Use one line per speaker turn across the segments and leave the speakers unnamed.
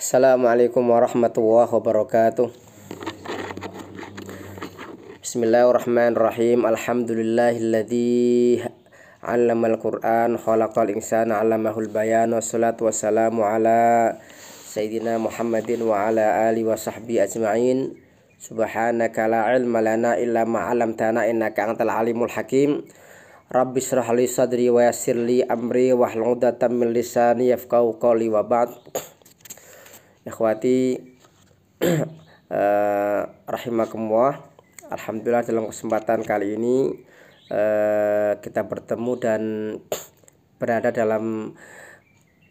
Assalamualaikum warahmatullahi wabarakatuh. Bismillahirrahmanirrahim. Alhamdulillahilladzi 'allamal Qur'an khalaqal insana 'allamahul bayan. Wassalatu wassalamu ala sayyidina Muhammadin wa ala alihi wa sahbihi ajma'in. Subhanaka la ilma lana illa ma 'allamtana innaka antal alimul hakim. Rabbi shrah li sadri wa yassir li amri wahlul 'uqdatam min lisani yafqahu qawli wa ba'd. Ikhwati rahimakumullah. Alhamdulillah dalam kesempatan kali ini kita bertemu dan berada dalam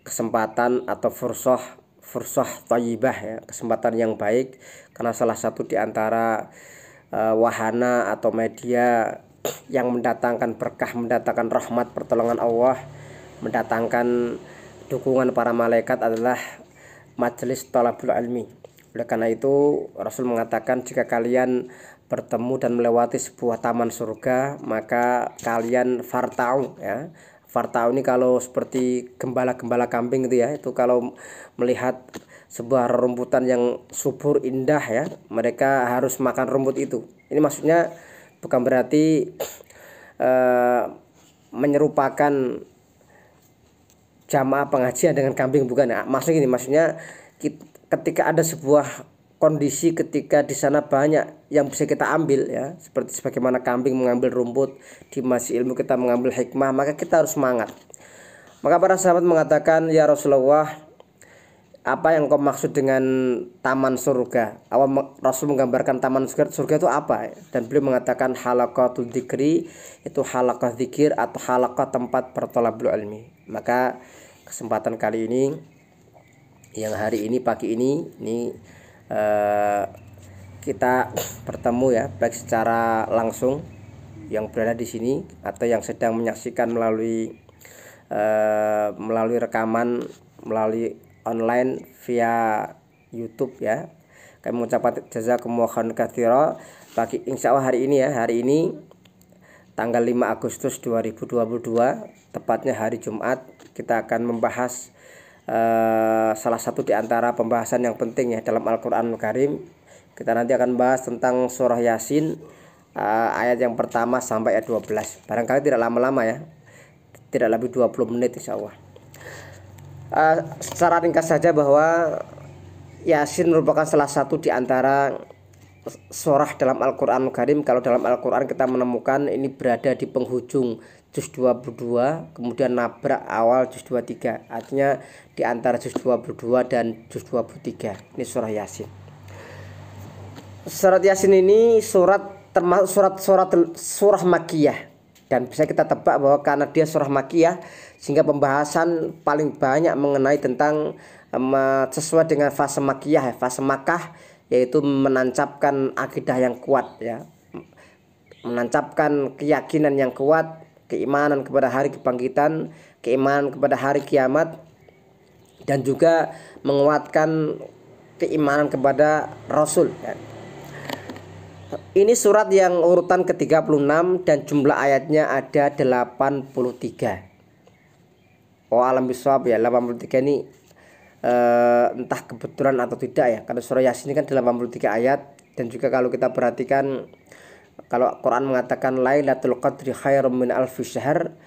kesempatan atau fursah thayyibah ya, kesempatan yang baik, karena salah satu di antara wahana atau media yang mendatangkan berkah, mendatangkan rahmat pertolongan Allah, mendatangkan dukungan para malaikat adalah majelis thalabul ilmi. Oleh karena itu Rasul mengatakan, jika kalian bertemu dan melewati sebuah taman surga, maka kalian farta'u ya. Farta'u ini kalau seperti gembala-gembala kambing itu ya, itu kalau melihat sebuah rumputan yang subur indah ya, mereka harus makan rumput itu. Ini maksudnya bukan berarti menyerupakan jamaah pengajian dengan kambing, bukan ya. Maksudnya gini, maksudnya ketika ada sebuah kondisi, ketika di sana banyak yang bisa kita ambil ya, seperti sebagaimana kambing mengambil rumput, di masjid ilmu kita mengambil hikmah, maka kita harus semangat. Maka para sahabat mengatakan, ya Rasulullah, apa yang kau maksud dengan taman surga? Rasul menggambarkan taman surga itu apa? Dan beliau mengatakan halaqatul dzikri, itu halaqah zikir atau halaqah tempat berthalabul ilmi. Maka kesempatan kali ini, yang hari ini pagi ini kita bertemu ya, baik secara langsung yang berada di sini atau yang sedang menyaksikan melalui rekaman, melalui online via YouTube ya. Kami mengucapkan jazakumullahu khairan katsira. Bagi insyaallah hari ini tanggal 5 Agustus 2022, tepatnya hari Jumat, kita akan membahas salah satu di antara pembahasan yang penting ya dalam Al-Qur'anul Karim. Kita nanti akan bahas tentang surah Yasin, ayat yang pertama sampai ayat 12. Barangkali tidak lama-lama ya, tidak lebih 20 menit insyaallah. Secara ringkas saja bahwa Yasin merupakan salah satu di antara surah dalam Al-Qur'anul Karim. Kalau dalam Al-Qur'an kita menemukan ini berada di penghujung juz 22, kemudian nabrak awal juz 23. Artinya di antara juz 22 dan juz 23. Ini surah Yasin. Surat Yasin ini termasuk surah Makkiyah, dan bisa kita tebak bahwa karena dia surah Makkiyah sehingga pembahasan paling banyak mengenai tentang sesuai dengan fase Makkiyah, fase Makkah, yaitu menancapkan akidah yang kuat ya, menancapkan keyakinan yang kuat, keimanan kepada hari kebangkitan, keimanan kepada hari kiamat, dan juga menguatkan keimanan kepada Rasul ya. Ini surat yang urutan ke-36 dan jumlah ayatnya ada 83. Oh alam bisawab ya, 83 ini entah kebetulan atau tidak ya, karena surah Yasin ini kan 83 ayat. Dan juga kalau kita perhatikan, kalau Quran mengatakan Lailatul Qadri khairum min alfi syahr,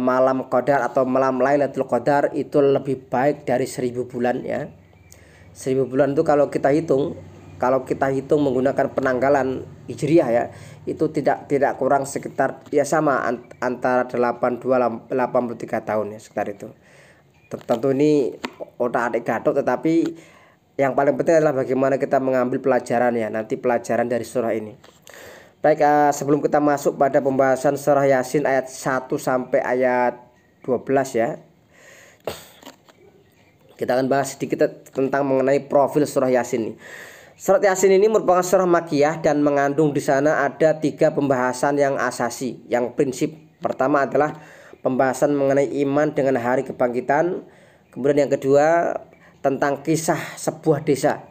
malam Qadar atau malam Lailatul Qadar itu lebih baik dari 1000 bulan ya. 1000 bulan itu kalau kita hitung menggunakan penanggalan Hijriah ya, itu tidak kurang sekitar ya sama antara 83 tahun ya, sekitar itu. Tentu ini otak-atik gatot, tetapi yang paling penting adalah bagaimana kita mengambil pelajaran ya, nanti pelajaran dari surah ini. Baik, sebelum kita masuk pada pembahasan surah Yasin ayat 1 sampai ayat 12 ya, kita akan bahas sedikit tentang mengenai profil surah Yasin ini. Surat Yasin ini merupakan surah Makkiyah dan mengandung di sana ada 3 pembahasan yang asasi, yang prinsip. Pertama adalah pembahasan mengenai iman dengan hari kebangkitan. Kemudian yang kedua tentang kisah sebuah desa.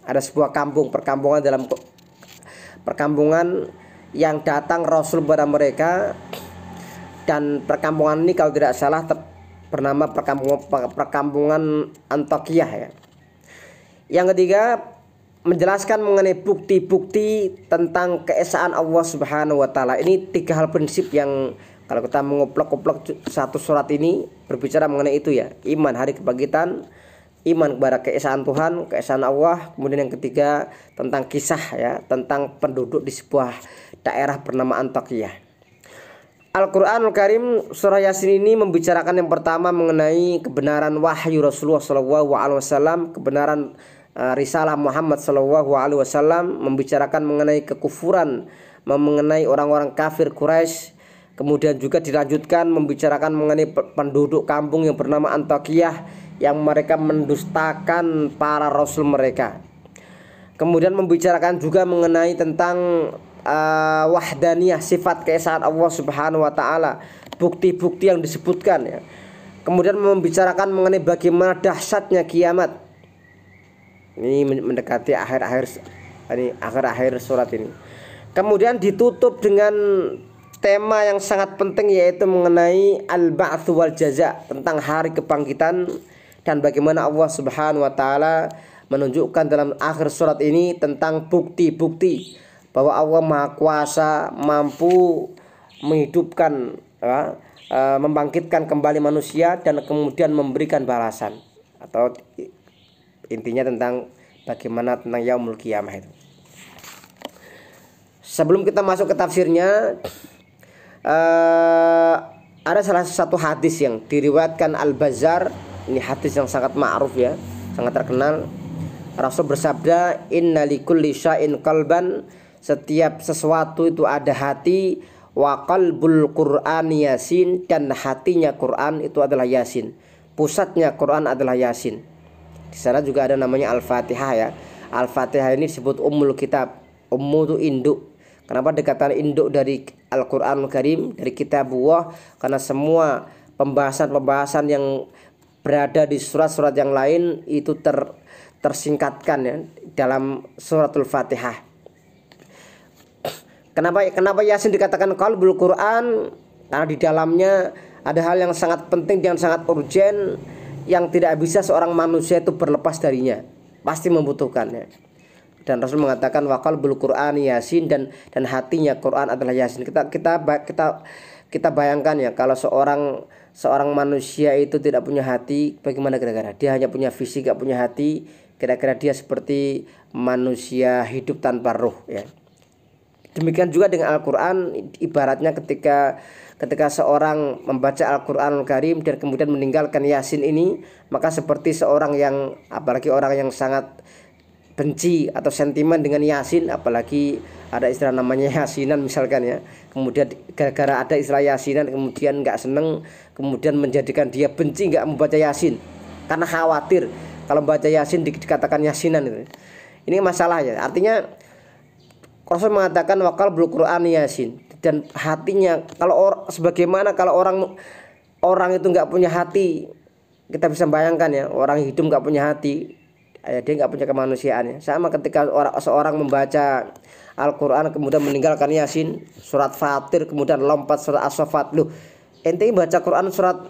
Ada sebuah perkampungan dalam perkampungan yang datang Rasul kepada mereka, dan perkampungan ini kalau tidak salah bernama perkampungan Antiokhia ya. Yang ketiga, menjelaskan mengenai bukti-bukti tentang keesaan Allah Subhanahu wa taala. Ini 3 hal prinsip yang kalau kita mengoplok-oplok satu surat ini berbicara mengenai itu ya. Iman hari kebangkitan, iman kepada keesaan Tuhan, keesaan Allah. Kemudian yang ketiga tentang kisah ya, tentang penduduk di sebuah daerah bernama Antakya. Al-Quranul Karim surah Yasin ini membicarakan yang pertama mengenai kebenaran wahyu Rasulullah SAW, kebenaran risalah Muhammad SAW, membicarakan mengenai kekufuran, mengenai orang-orang kafir Quraisy. Kemudian juga dilanjutkan membicarakan mengenai penduduk kampung yang bernama Antakiyah yang mereka mendustakan para rasul mereka. Kemudian membicarakan juga mengenai tentang wahdaniyah, sifat keesaan Allah Subhanahu wa taala, bukti-bukti yang disebutkan ya. Kemudian membicarakan mengenai bagaimana dahsyatnya kiamat. Ini mendekati akhir-akhir surat ini. Kemudian ditutup dengan tema yang sangat penting, yaitu mengenai al-ba'tsu wal jaza, tentang hari kebangkitan dan bagaimana Allah Subhanahu wa taala menunjukkan dalam akhir surat ini tentang bukti-bukti bahwa Allah Maha Kuasa, mampu menghidupkan, membangkitkan kembali manusia dan kemudian memberikan balasan, atau intinya tentang bagaimana tentang yaumul qiyamah itu. Sebelum kita masuk ke tafsirnya, ada salah satu hadis yang diriwayatkan Al-Bazzar. Ini hadis yang sangat ma'ruf ya, sangat terkenal. Rasul bersabda, "Inna likulli syai'in qalban." Setiap sesuatu itu ada hati. Wa qalbul Qur'ani Yasin, dan hatinya Quran itu adalah Yasin. Pusatnya Quran adalah Yasin. Di sana juga ada namanya Al-Fatihah ya. Al-Fatihah ini disebut Ummul Kitab. Ummu itu induk. Kenapa dikatakan induk dari Al-Quranul Karim, dari kitabullah? Karena semua pembahasan-pembahasan yang berada di surat-surat yang lain itu tersingkatkan ya dalam suratul Fatihah. Kenapa Yasin dikatakan qalbul Quran? Karena di dalamnya ada hal yang sangat penting dan sangat urgen yang tidak bisa seorang manusia itu berlepas darinya, pasti membutuhkannya. Dan Rasul mengatakan wa qalbul Qur'ani Yasin, dan hatinya Quran adalah Yasin. Kita bayangkan ya, kalau seorang manusia itu tidak punya hati, bagaimana kira-kira? Dia hanya punya fisik, gak punya hati, kira-kira dia seperti manusia hidup tanpa ruh ya. Demikian juga dengan Al-Quran, ibaratnya ketika seorang membaca Al-Quranul Karim dan kemudian meninggalkan Yasin ini, maka seperti seorang yang, apalagi orang yang sangat benci atau sentimen dengan Yasin, apalagi ada istilah namanya Yasinan misalkan ya, kemudian gara-gara ada istilah Yasinan kemudian nggak seneng, kemudian menjadikan dia benci, nggak membaca Yasin karena khawatir kalau membaca Yasin dikatakan Yasinan itu. Ini masalah ya. Artinya Rasul mengatakan wakal bul Quran Yasin, dan hatinya, sebagaimana kalau orang itu nggak punya hati, kita bisa bayangkan ya, orang hidup nggak punya hati, dia nggak punya kemanusiaan. Sama ketika seorang membaca Al-Quran kemudian meninggalkan Yasin, surat Fatir kemudian lompat surat As-Saffat. Loh, ente baca Quran surat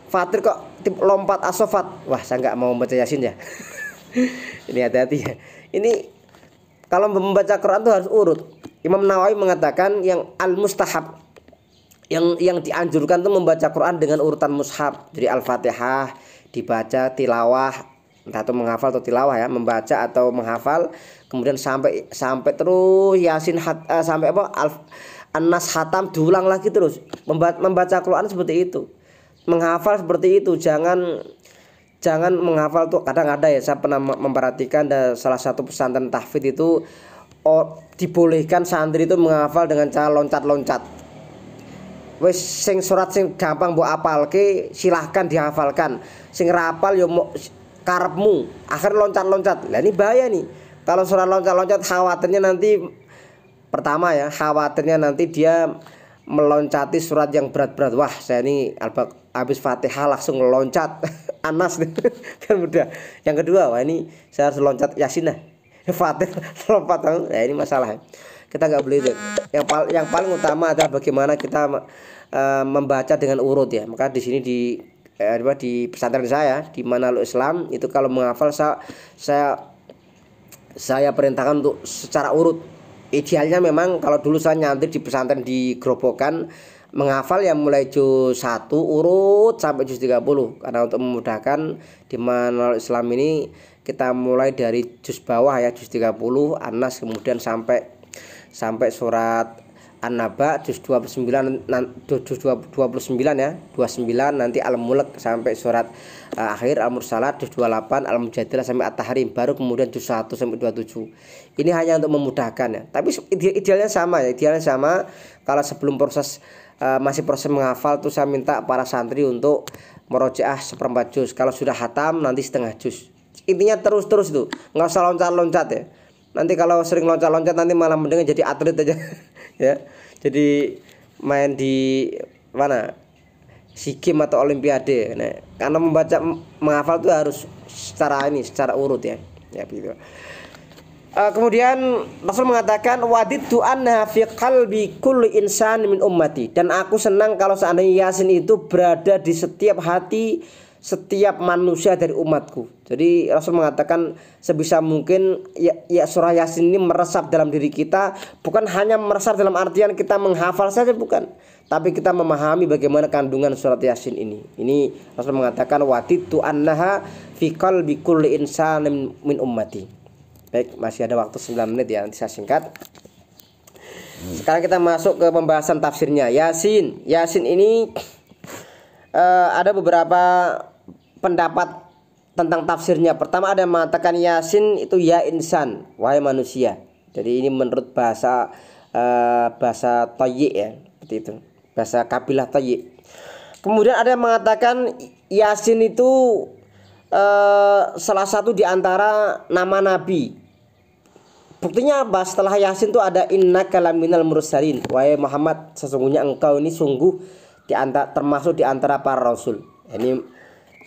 Fatir kok lompat As-Saffat? Wah, saya nggak mau membaca Yasin ya. Ini hati-hati ya. Ini kalau membaca Quran itu harus urut. Imam Nawawi mengatakan yang al-mustahab, yang dianjurkan itu membaca Quran dengan urutan mushaf. Jadi Al-Fatihah dibaca tilawah, entah itu menghafal atau tilawah ya, membaca atau menghafal, kemudian sampai terus Yasin sampai An-Nas khatam, diulang lagi terus. Membaca Quran seperti itu, menghafal seperti itu. Jangan menghafal tuh, kadang ada ya, saya pernah memperhatikan salah satu pesantren tahfidz itu dibolehkan santri itu menghafal dengan cara loncat-loncat. Wes sing surat sing gampang mbok apalke silahkan dihafalkan. Sing rapal yo karepmu, akhir loncat-loncat. Lah ini bahaya nih. Kalau surat loncat-loncat, khawatirnya nanti pertama ya, khawatirnya nanti dia meloncati surat yang berat-berat. Wah, saya ini habis Fatihah langsung loncat Anas kan udah. Yang kedua, wah ini saya harus loncat Yasin lah. Fatihah lompat. Nah, ini masalah. Kita nggak boleh itu. Yang paling utama adalah bagaimana kita membaca dengan urut ya. Maka di sini di pesantren saya di Manalul Islam itu kalau menghafal saya perintahkan untuk secara urut. Idealnya memang kalau dulu saya nyantri di pesantren di Grobogan menghafal yang mulai juz 1 urut sampai juz 30, karena untuk memudahkan di Manalul Islam ini kita mulai dari juz bawah ya, juz 30 An-Nas, kemudian sampai surat An-Naba juz 29 ya, 29 nanti Al-Mulk sampai surat akhir Al-Mursalat juz 28, Al-Mujadilah sampai At-Tahrim, baru kemudian juz 1 sampai 27. Ini hanya untuk memudahkan ya. Tapi idealnya sama ya, kalau sebelum masih proses menghafal tuh saya minta para santri untuk merojaah seperempat juz. Kalau sudah hatam nanti setengah juz. Intinya terus itu, nggak usah loncat-loncat ya. Nanti kalau sering loncat-loncat nanti malah mendingan jadi atlet aja ya. Jadi main di mana? SEA Games atau Olimpiade. Nah, karena menghafal itu harus secara urut ya. Ya begitu. Kemudian Rasul mengatakan wadidtu anna fi qalbi kulli insan min ummati, dan aku senang kalau seandainya Yasin itu berada di setiap hati setiap manusia dari umatku. Jadi Rasul mengatakan sebisa mungkin ya surah Yasin ini meresap dalam diri kita, bukan hanya meresap dalam artian kita menghafal saja, bukan, tapi kita memahami bagaimana kandungan surat Yasin ini. Ini Rasul mengatakan wadidtu annaha fi qalbi kulli insanin min ummati. Baik, masih ada waktu 9 menit ya, nanti saya singkat. Sekarang kita masuk ke pembahasan tafsirnya. Yasin ini ada beberapa pendapat tentang tafsirnya. Pertama ada yang mengatakan Yasin itu ya insan, wahai manusia. Jadi ini menurut bahasa Tayyi ya, seperti itu. Bahasa kabilah Tayyi. Kemudian ada yang mengatakan Yasin itu salah satu di antara nama nabi. Buktinya apa? Setelah Yasin itu ada innaka laminal mursalin, wahai Muhammad, sesungguhnya engkau ini sungguh termasuk di antara para rasul. Ini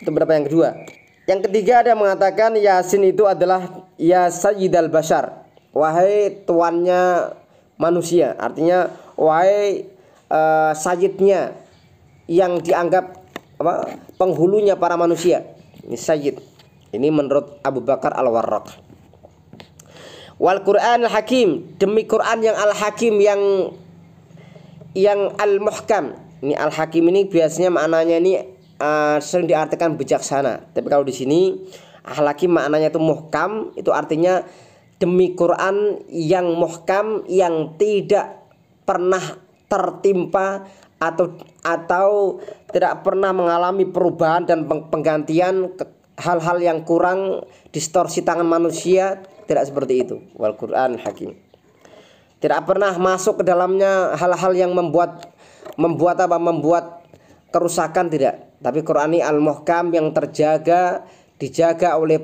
itu berapa yang kedua. Yang ketiga ada yang mengatakan Yasin itu adalah ya sayyidal bashar, wahai tuannya manusia. Artinya wahai sayyidnya, yang dianggap penghulunya para manusia. Ini sayyid. Ini menurut Abu Bakar Al-Warraq. Wal Qur'an al-Hakim, demi Quran yang al-Hakim, yang al-Muhkam. Ini al-Hakim ini biasanya maknanya ini sering diartikan bijaksana. Tapi kalau di sini al-Hakim maknanya itu muhkam, itu artinya demi Quran yang muhkam, yang tidak pernah tertimpa atau tidak pernah mengalami perubahan dan penggantian hal-hal yang kurang, distorsi tangan manusia, tidak seperti itu. Wal Qur'an Hakim, tidak pernah masuk ke dalamnya hal-hal yang membuat kerusakan, tidak. Tapi Quran ini al-muhkam, yang dijaga oleh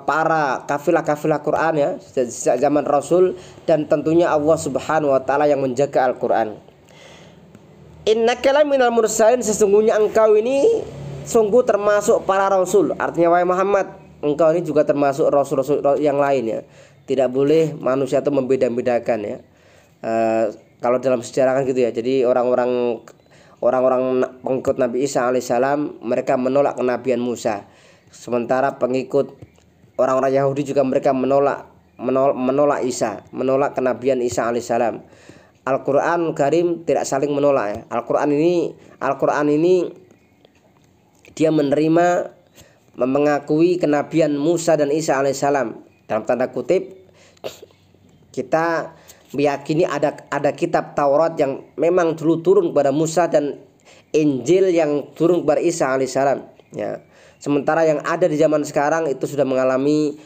para kafilah Quran ya, sejak zaman Rasul, dan tentunya Allah Subhanahu wa taala yang menjaga Al-Qur'an. Innaka laminal mursalin, sesungguhnya engkau ini sungguh termasuk para rasul. Artinya wahai Muhammad, engkau ini juga termasuk rasul-rasul yang lain ya. Tidak boleh manusia itu membeda-bedakan ya. Kalau dalam sejarah kan gitu ya. Jadi orang-orang pengikut Nabi Isa alaihissalam, mereka menolak kenabian Musa. Sementara pengikut orang-orang Yahudi juga mereka menolak Isa, menolak kenabian Isa alaihissalam. Al-Qur'an Karim tidak saling menolak ya. Al-Qur'an ini dia menerima, mengakui kenabian Musa dan Isa alaihissalam. Dalam tanda kutip, kita meyakini ada kitab Taurat yang memang dulu turun kepada Musa, dan Injil yang turun kepada Isa alaihissalam ya. Sementara yang ada di zaman sekarang itu sudah mengalami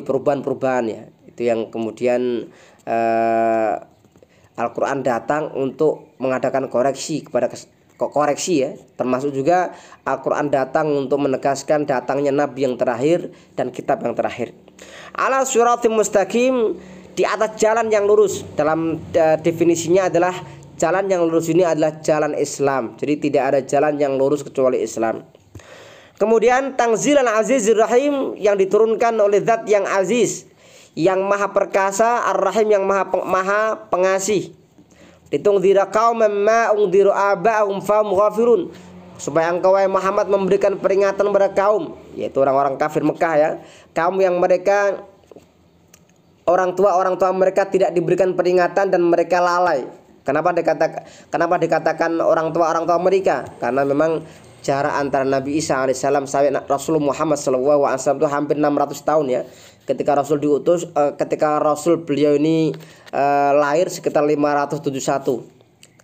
perubahan-perubahan ya. Itu yang kemudian Al-Quran datang untuk mengadakan koreksi ya. Termasuk juga Al-Quran datang untuk menegaskan datangnya Nabi yang terakhir dan kitab yang terakhir. Ala siratim mustaqim, di atas jalan yang lurus. Dalam definisinya adalah jalan yang lurus ini adalah jalan Islam. Jadi tidak ada jalan yang lurus kecuali Islam. Kemudian Tanzilan Azizir Rahim, yang diturunkan oleh Zat yang aziz, yang maha perkasa, Ar-Rahim, yang maha pengasih. Ditungdira qauman ma ungdiru aba'ahum fahum ghafirun, supaya engkau wahai Muhammad memberikan peringatan kepada kaum, yaitu orang-orang kafir Mekah ya, kaum yang mereka orang tua mereka tidak diberikan peringatan dan mereka lalai. Kenapa dikatakan orang tua mereka? Karena memang jarak antara Nabi Isa alaihissalam sampai Rasul Muhammad SAW itu hampir 600 tahun ya. Ketika Rasul diutus, ketika Rasul beliau ini lahir sekitar 571.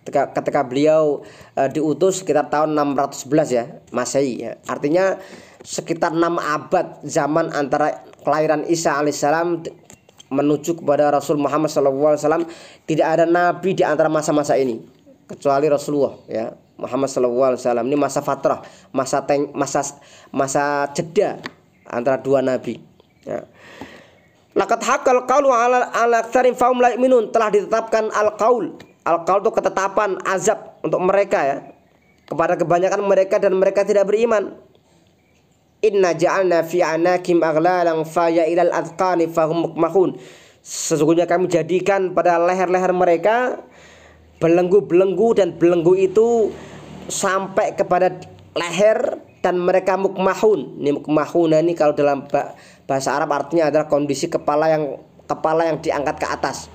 Ketika beliau diutus sekitar tahun 611 ya Masehi ya. Artinya sekitar 6 abad zaman antara kelahiran Isa alaihissalam menuju kepada Rasul Muhammad SAW. Tidak ada nabi di antara masa-masa ini kecuali Rasulullah ya Muhammad SAW. Ini masa fatrah, masa jeda antara dua nabi ya. Laqad haqqal qaulu ala aktsarin fahum la yu'minun, telah ditetapkan al-qaul itu ketetapan azab untuk mereka ya, kepada kebanyakan mereka dan mereka tidak beriman. Inna ja'alna fi anakim aghlalan fa ya ilal adqani fahum mukmahun. Sesungguhnya kami jadikan pada leher-leher mereka belenggu-belenggu, dan belenggu itu sampai kepada leher dan mereka mukmahun. Ini mukmahun ini kalau dalam bahasa Arab artinya adalah kondisi kepala yang diangkat ke atas.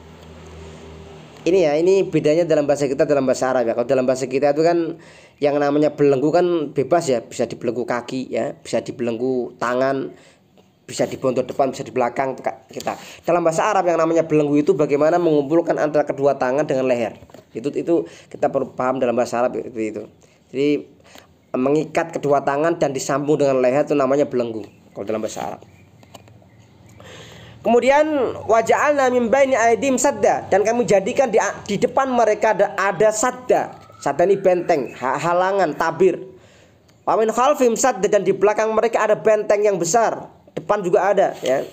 Ini ya, ini bedanya dalam bahasa kita dalam bahasa Arab ya. Kalau dalam bahasa kita itu kan yang namanya belenggu kan bebas ya, bisa dibelenggu kaki ya, bisa dibelenggu tangan, bisa di bontot depan, bisa di belakang kita. Dalam bahasa Arab yang namanya belenggu itu bagaimana mengumpulkan antara kedua tangan dengan leher. Itu kita perlu paham dalam bahasa Arab itu. Jadi mengikat kedua tangan dan disambung dengan leher itu namanya belenggu kalau dalam bahasa Arab. Kemudian waja'alna min baini aidim sadda, dan kami jadikan di depan mereka ada sadda. Sadda ini benteng, halangan, tabir. Wa min khalfihim sadda, dan di belakang mereka ada benteng yang besar. Depan juga ada ya.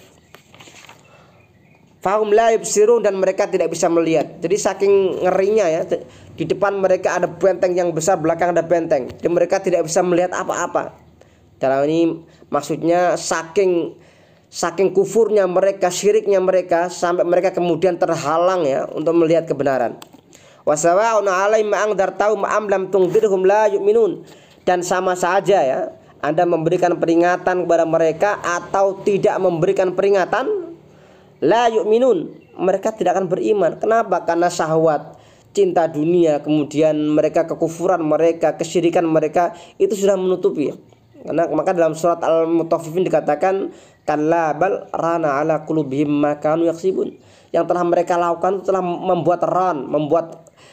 Fahum la yubsirun, dan mereka tidak bisa melihat. Jadi saking ngerinya ya, di depan mereka ada benteng yang besar, belakang ada benteng, dan mereka tidak bisa melihat apa-apa. Dalam ini maksudnya saking kufurnya mereka, syiriknya mereka, sampai mereka kemudian terhalang ya untuk melihat kebenaran. Wasawa'un 'alaihim ma'angdartahum am lam tungdirhum la yu'minun, dan sama saja ya Anda memberikan peringatan kepada mereka atau tidak memberikan peringatan, la yu'minun, mereka tidak akan beriman. Kenapa? Karena syahwat, cinta dunia, kemudian mereka kekufuran mereka, kesyirikan mereka itu sudah menutupi. Karena maka dalam surat Al-Mutaffifin dikatakan kalla bal rana ala qulubihim ma kanu yaksibun. Yang telah mereka lakukan itu telah membuat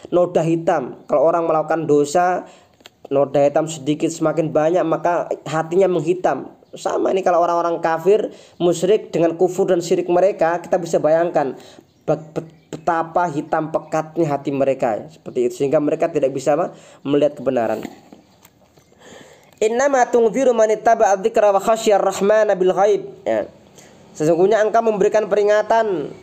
noda hitam. Kalau orang melakukan dosa, noda hitam sedikit semakin banyak maka hatinya menghitam. Sama ini kalau orang-orang kafir, musyrik dengan kufur dan syirik mereka, kita bisa bayangkan betapa hitam pekatnya hati mereka seperti itu, sehingga mereka tidak bisa melihat kebenaran. Innama tungziru man ittaba'a dzikra wa khasyar rahmana bil ghaib ya. Sesungguhnya engkau memberikan peringatan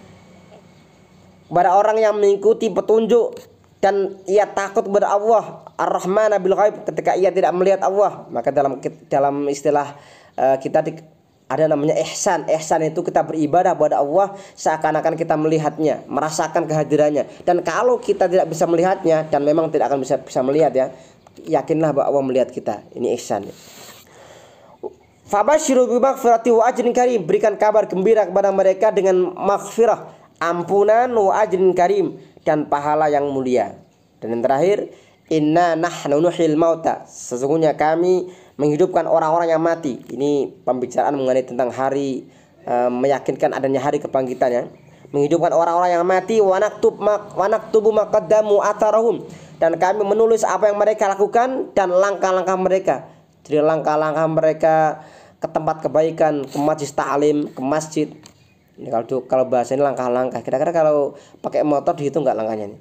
kepada orang yang mengikuti petunjuk dan ia takut kepada Allah ar-rahmana bil ghaib, ketika ia tidak melihat Allah. Maka dalam istilah kita ada namanya ihsan. Ihsan itu kita beribadah kepada Allah seakan-akan kita melihatnya, merasakan kehadirannya. Dan kalau kita tidak bisa melihatnya, dan memang tidak akan bisa melihat ya, yakinlah bahwa Allah melihat kita. Ini ihsan. Fabasyiru bi maghfirati wa ajrin karim, berikan kabar gembira kepada mereka dengan maghfirah, ampunan, wa ajrin karim, dan pahala yang mulia. Dan yang terakhir, inna nahnu nuhyil mauta, sesungguhnya kami menghidupkan orang-orang yang mati. Ini pembicaraan mengenai tentang hari meyakinkan adanya hari kebangkitan ya. Menghidupkan orang-orang yang mati, wa naktubu ma qaddamu atharahum, dan kami menulis apa yang mereka lakukan dan langkah-langkah mereka. Jadi langkah-langkah mereka ke tempat kebaikan, ke majlis ta'lim, ke masjid. Ini kalau bahasa ini langkah-langkah. Kira-kira kalau pakai motor dihitung nggak langkahnya ini?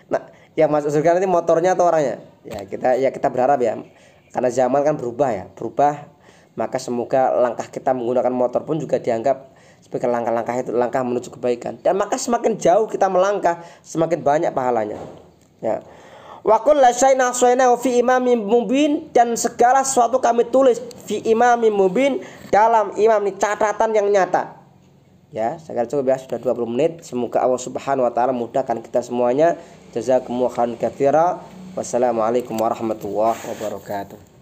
Nah, yang masuk surga nanti motornya atau orangnya? Ya kita berharap ya. Karena zaman kan berubah. Maka semoga langkah kita menggunakan motor pun juga dianggap sebagai langkah-langkah itu, langkah menuju kebaikan. Dan maka semakin jauh kita melangkah, semakin banyak pahalanya. Ya. Wa kullu syai'in ahsaynahu fi imamin mubin, dan segala sesuatu kami tulis fi imamin mubin, dalam imam ini catatan yang nyata. Ya, saya cukup ya, sudah 20 menit. Semoga Allah Subhanahu wa taala mudahkan kita semuanya. Jazakumullahu khairan katsira. Wassalamualaikum warahmatullahi wabarakatuh.